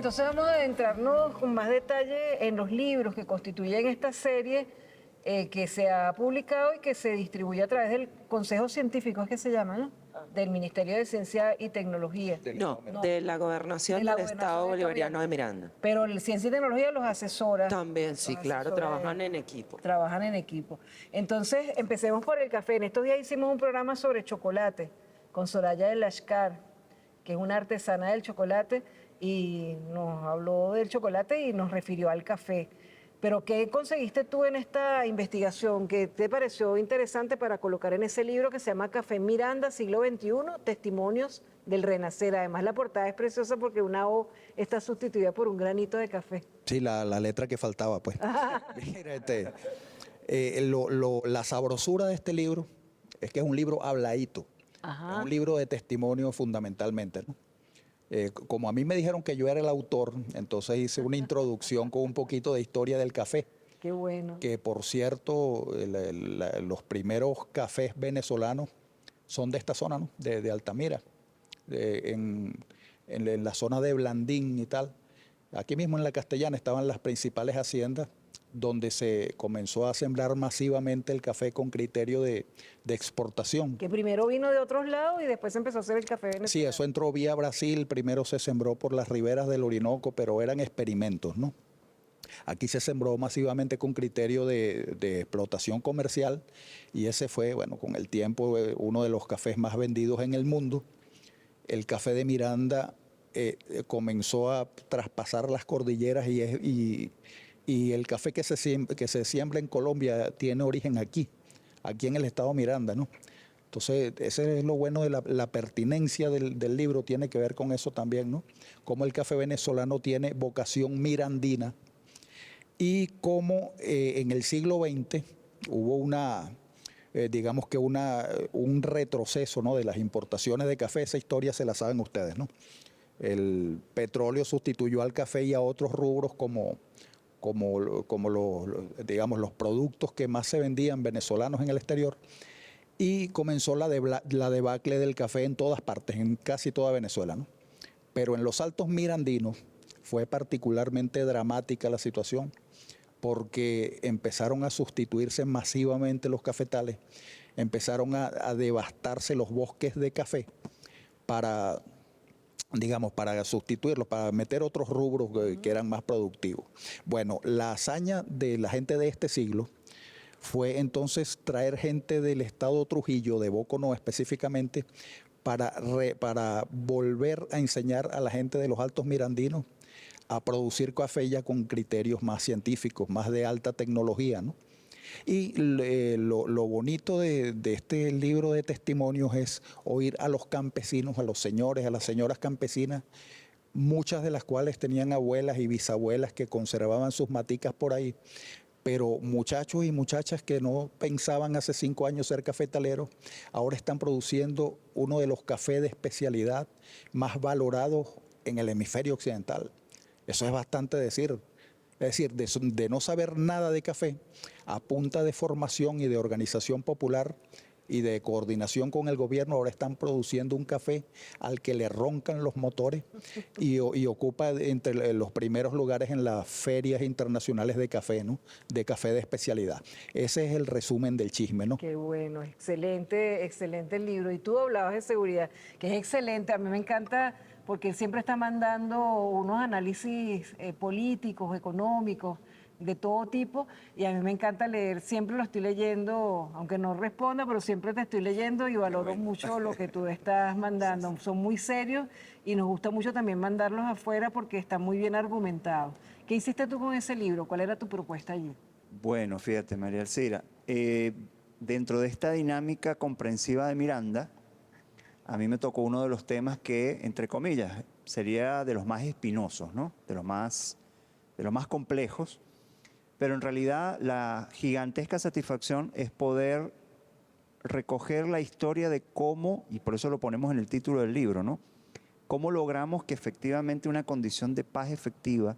entonces vamos a adentrarnos con más detalle en los libros que constituyen esta serie que se ha publicado y que se distribuye a través del Consejo Científico, es que se llama, ¿no? Del Ministerio de Ciencia y Tecnología. No, de la Gobernación del Estado Bolivariano de Miranda. Pero el Ciencia y Tecnología los asesora. También, sí, claro, trabajan en equipo. Trabajan en equipo. Entonces, empecemos por el café. En estos días hicimos un programa sobre chocolate con Soraya de Lashkar, que es una artesana del chocolate, y nos habló del chocolate y nos refirió al café. Pero ¿qué conseguiste tú en esta investigación? ¿Qué te pareció interesante para colocar en ese libro que se llama Café Miranda, siglo XXI, Testimonios del Renacer? Además, la portada es preciosa porque una O está sustituida por un granito de café. Sí, la letra que faltaba, pues. Mira, la sabrosura de este libro es que es un libro habladito. Es un libro de testimonio fundamentalmente, ¿no? Como a mí me dijeron que yo era el autor, entonces hice una introducción con un poquito de historia del café. Qué bueno. Que por cierto, los primeros cafés venezolanos son de esta zona, ¿no? De Altamira, en la zona de Blandín y tal. Aquí mismo en la Castellana estaban las principales haciendas donde se comenzó a sembrar masivamente el café con criterio de exportación. Que primero vino de otros lados y después empezó a hacer el café venezolano. Sí, eso entró vía Brasil, primero se sembró por las riberas del Orinoco, pero eran experimentos, ¿no? Aquí se sembró masivamente con criterio de explotación comercial y ese fue, bueno, con el tiempo uno de los cafés más vendidos en el mundo. El café de Miranda comenzó a traspasar las cordilleras y el café que se siembra en Colombia tiene origen aquí en el estado Miranda, ¿no? Entonces, ese es lo bueno de la pertinencia del libro, tiene que ver con eso también, ¿no? Cómo el café venezolano tiene vocación mirandina y cómo en el siglo XX hubo digamos que un retroceso, ¿no? De las importaciones de café. Esa historia se la saben ustedes, ¿no? El petróleo sustituyó al café y a otros rubros como los productos que más se vendían venezolanos en el exterior, y comenzó la debacle del café en todas partes, en casi toda Venezuela, ¿no? Pero en los Altos Mirandinos fue particularmente dramática la situación porque empezaron a sustituirse masivamente los cafetales, empezaron a devastarse los bosques de café para sustituirlos, para meter otros rubros que eran más productivos. Bueno, la hazaña de la gente de este siglo fue entonces traer gente del estado Trujillo, de Boconó específicamente, para volver a enseñar a la gente de los Altos Mirandinos a producir café ya con criterios más científicos, más de alta tecnología, ¿no? Y lo bonito de este libro de testimonios es oír a los campesinos, a los señores, a las señoras campesinas, muchas de las cuales tenían abuelas y bisabuelas que conservaban sus maticas por ahí, pero muchachos y muchachas que no pensaban hace 5 años ser cafetaleros, ahora están produciendo uno de los cafés de especialidad más valorados en el hemisferio occidental. Eso es bastante decir. Es decir, de no saber nada de café, a punta de formación y de organización popular y de coordinación con el gobierno, ahora están produciendo un café al que le roncan los motores y ocupa entre los primeros lugares en las ferias internacionales de café, ¿no? De café de especialidad. Ese es el resumen del chisme, ¿no? Qué bueno, excelente, excelente el libro. Y tú hablabas de seguridad, que es excelente. A mí me encanta porque siempre está mandando unos análisis políticos, económicos, de todo tipo, y a mí me encanta leer, siempre lo estoy leyendo, aunque no responda, pero siempre te estoy leyendo y valoro mucho lo que tú estás mandando. Son muy serios y nos gusta mucho también mandarlos afuera porque están muy bien argumentados. ¿Qué hiciste tú con ese libro? ¿Cuál era tu propuesta allí? Bueno, fíjate, María Alcira, dentro de esta dinámica comprensiva de Miranda, a mí me tocó uno de los temas que, entre comillas, sería de los más espinosos, ¿no? De los más complejos, pero en realidad la gigantesca satisfacción es poder recoger la historia de cómo, y por eso lo ponemos en el título del libro, ¿no? Cómo logramos que efectivamente una condición de paz efectiva,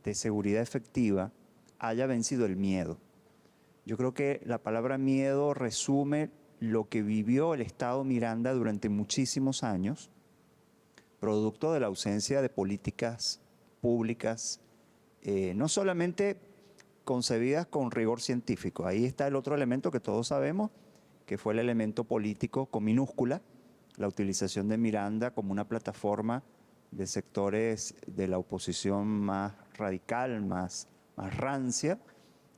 de seguridad efectiva, haya vencido el miedo. Yo creo que la palabra miedo resume lo que vivió el Estado Miranda durante muchísimos años, producto de la ausencia de políticas públicas, no solamente concebidas con rigor científico. Ahí está el otro elemento que todos sabemos, que fue el elemento político con minúscula, la utilización de Miranda como una plataforma de sectores de la oposición más radical, más rancia,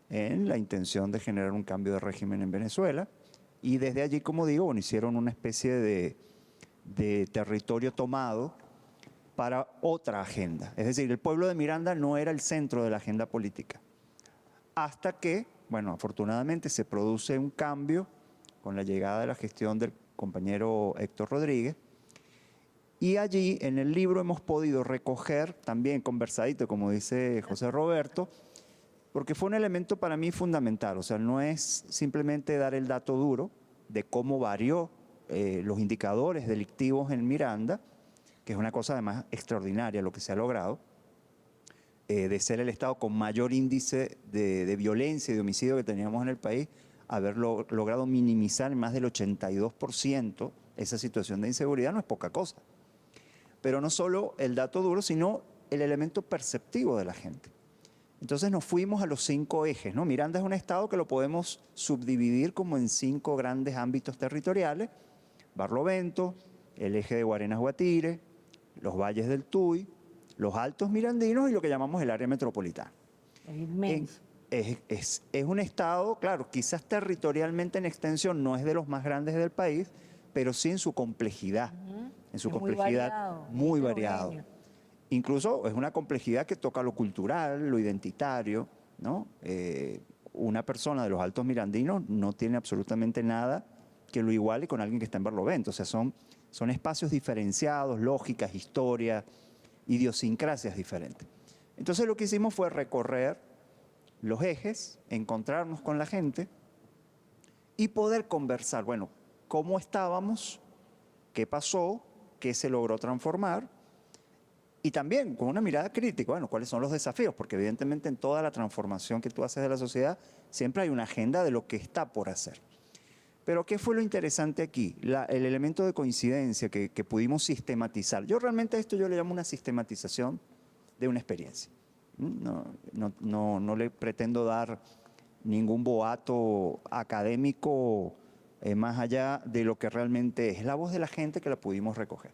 en la intención de generar un cambio de régimen en Venezuela. Y desde allí, como digo, bueno, hicieron una especie de territorio tomado para otra agenda. Es decir, el pueblo de Miranda no era el centro de la agenda política. Hasta que, bueno, afortunadamente se produce un cambio con la llegada de la gestión del compañero Héctor Rodríguez. Y allí en el libro hemos podido recoger, también conversadito, como dice José Roberto, porque fue un elemento para mí fundamental. O sea, no es simplemente dar el dato duro de cómo varió los indicadores delictivos en Miranda, que es una cosa además extraordinaria lo que se ha logrado, de ser el estado con mayor índice de violencia y de homicidio que teníamos en el país, haberlo logrado minimizar en más del 82% esa situación de inseguridad no es poca cosa. Pero no solo el dato duro, sino el elemento perceptivo de la gente. Entonces nos fuimos a los 5 ejes, ¿no? Miranda es un estado que lo podemos subdividir como en 5 grandes ámbitos territoriales: Barlovento, el eje de Guarenas-Guatire, los valles del Tuy, los altos mirandinos y lo que llamamos el área metropolitana. Es inmenso. Es un estado, claro, quizás territorialmente en extensión no es de los más grandes del país, pero sí en su complejidad, en su complejidad muy variado. Incluso es una complejidad que toca lo cultural, lo identitario, ¿no? Una persona de los altos mirandinos no tiene absolutamente nada que lo iguale con alguien que está en Barlovento. O sea, son espacios diferenciados, lógicas, historias, idiosincrasias diferentes. Entonces lo que hicimos fue recorrer los ejes, encontrarnos con la gente y poder conversar. Bueno, ¿cómo estábamos? ¿Qué pasó? ¿Qué se logró transformar? Y también con una mirada crítica, bueno, ¿cuáles son los desafíos? Porque evidentemente en toda la transformación que tú haces de la sociedad siempre hay una agenda de lo que está por hacer. Pero ¿qué fue lo interesante aquí? El elemento de coincidencia que pudimos sistematizar. Yo realmente a esto yo le llamo una sistematización de una experiencia. No le pretendo dar ningún boato académico más allá de lo que realmente es la voz de la gente que la pudimos recoger.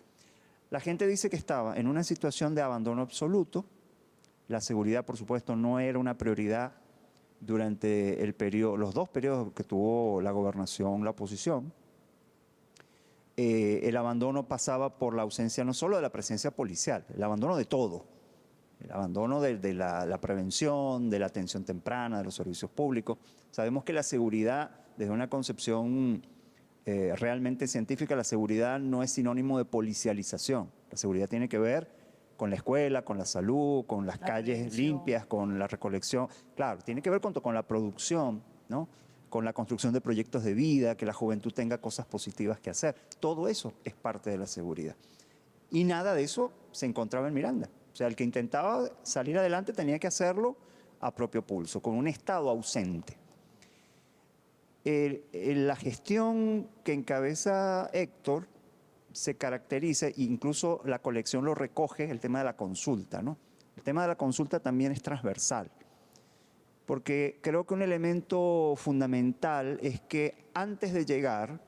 La gente dice que estaba en una situación de abandono absoluto. La seguridad, por supuesto, no era una prioridad durante los 2 periodos que tuvo la gobernación, la oposición. El abandono pasaba por la ausencia no solo de la presencia policial, el abandono de todo. El abandono de la prevención, de la atención temprana, de los servicios públicos. Sabemos que la seguridad, desde una concepción realmente científica, la seguridad no es sinónimo de policialización. La seguridad tiene que ver con la escuela, con la salud, con las calles limpias, con la recolección. Claro, tiene que ver con la producción, ¿no? Con la construcción de proyectos de vida, que la juventud tenga cosas positivas que hacer. Todo eso es parte de la seguridad. Y nada de eso se encontraba en Miranda. O sea, el que intentaba salir adelante tenía que hacerlo a propio pulso, con un Estado ausente. La gestión que encabeza Héctor se caracteriza, incluso la colección lo recoge, el tema de la consulta, ¿no? El tema de la consulta también es transversal, porque creo que un elemento fundamental es que antes de llegar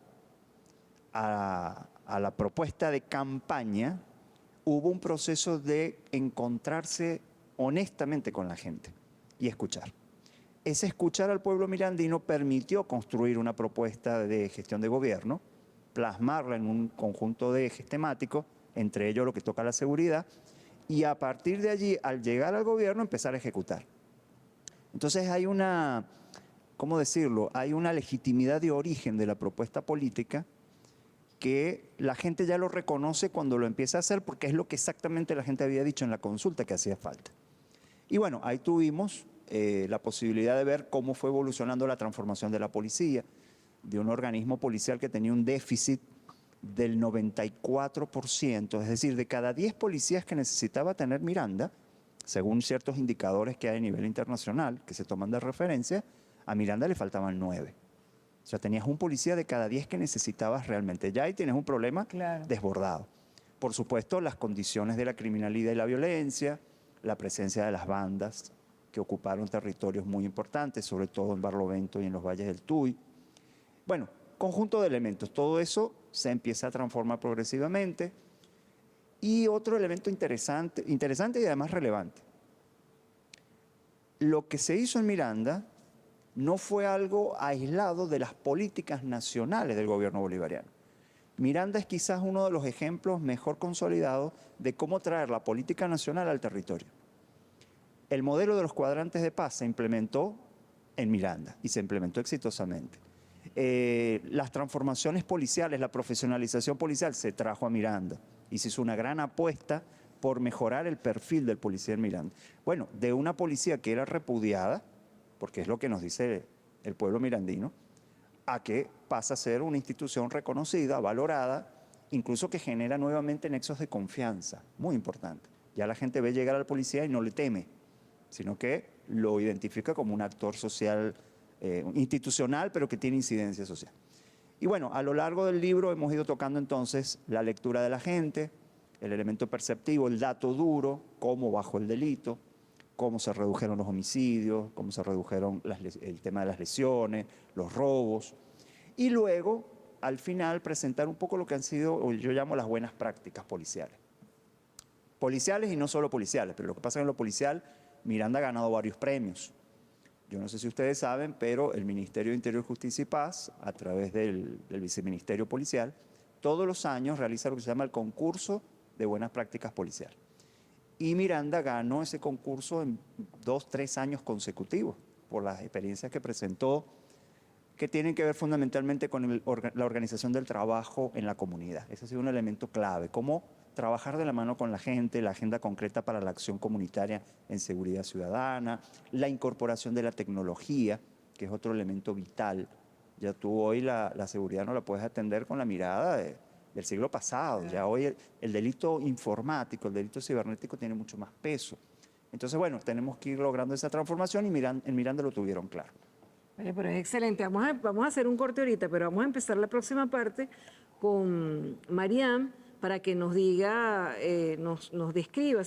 a la propuesta de campaña, hubo un proceso de encontrarse honestamente con la gente y escuchar. Ese escuchar al pueblo mirandino permitió construir una propuesta de gestión de gobierno, plasmarla en un conjunto de ejes temáticos, entre ellos lo que toca a la seguridad, y a partir de allí, al llegar al gobierno, empezar a ejecutar. Entonces hay una, ¿cómo decirlo? Hay una legitimidad de origen de la propuesta política que la gente ya lo reconoce cuando lo empieza a hacer, porque es lo que exactamente la gente había dicho en la consulta que hacía falta. Y bueno, ahí tuvimos la posibilidad de ver cómo fue evolucionando la transformación de la policía, de un organismo policial que tenía un déficit del 94%, es decir, de cada 10 policías que necesitaba tener Miranda, según ciertos indicadores que hay a nivel internacional, que se toman de referencia, a Miranda le faltaban 9. O sea, tenías un policía de cada 10 que necesitabas realmente. Ya ahí tienes un problema desbordado. Por supuesto, las condiciones de la criminalidad y la violencia, la presencia de las bandas que ocuparon territorios muy importantes, sobre todo en Barlovento y en los valles del Tuy. Bueno, conjunto de elementos, todo eso se empieza a transformar progresivamente. Y otro elemento interesante y además relevante. Lo que se hizo en Miranda no fue algo aislado de las políticas nacionales del gobierno bolivariano. Miranda es quizás uno de los ejemplos mejor consolidados de cómo traer la política nacional al territorio. El modelo de los cuadrantes de paz se implementó en Miranda y se implementó exitosamente. Las transformaciones policiales, la profesionalización policial se trajo a Miranda y se hizo una gran apuesta por mejorar el perfil del policía en Miranda. Bueno, de una policía que era repudiada, porque es lo que nos dice el pueblo mirandino, a que pasa a ser una institución reconocida, valorada, incluso que genera nuevamente nexos de confianza, muy importante. Ya la gente ve llegar al policía y no le teme, sino que lo identifica como un actor social, institucional, pero que tiene incidencia social. Y bueno, a lo largo del libro hemos ido tocando entonces la lectura de la gente, el elemento perceptivo, el dato duro, cómo bajó el delito, cómo se redujeron los homicidios, cómo se redujeron el tema de las lesiones, los robos. Y luego, al final, presentar un poco lo que han sido, o yo llamo las buenas prácticas policiales. Policiales y no solo policiales, pero lo que pasa en lo policial, Miranda ha ganado varios premios. Yo no sé si ustedes saben, pero el Ministerio de Interior, Justicia y Paz, a través del Viceministerio Policial, todos los años realiza lo que se llama el concurso de buenas prácticas policiales. Y Miranda ganó ese concurso en 2, 3 años consecutivos por las experiencias que presentó, que tienen que ver fundamentalmente con la organización del trabajo en la comunidad. Ese ha sido un elemento clave, cómo trabajar de la mano con la gente, la agenda concreta para la acción comunitaria en seguridad ciudadana, la incorporación de la tecnología, que es otro elemento vital. Ya tú hoy la seguridad no la puedes atender con la mirada del siglo pasado. Ya hoy el delito informático, el delito cibernético tiene mucho más peso. Entonces, bueno, tenemos que ir logrando esa transformación y en Miranda lo tuvieron claro. Oye, pero es excelente. Vamos a hacer un corte ahorita, pero vamos a empezar la próxima parte con Mariam para que nos diga, nos describa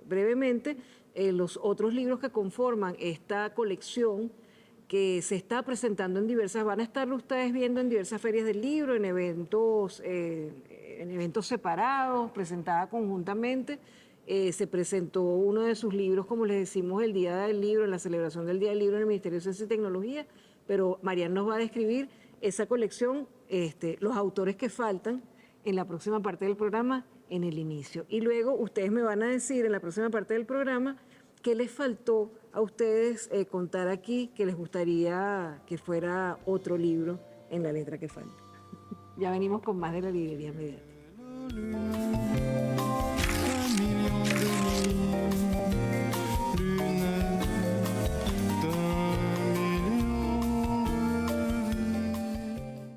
brevemente los otros libros que conforman esta colección que se está presentando en diversas, van a estarlo ustedes viendo en diversas ferias del libro, en eventos separados, presentada conjuntamente. Se presentó uno de sus libros, como les decimos, el Día del Libro, en la celebración del Día del Libro en el Ministerio de Ciencia y Tecnología, pero Mariam nos va a describir esa colección, los autores que faltan en la próxima parte del programa, en el inicio. Y luego ustedes me van a decir en la próxima parte del programa qué les faltó a ustedes contar aquí, que les gustaría que fuera otro libro en la letra que falta. Ya venimos con más de la librería mediática.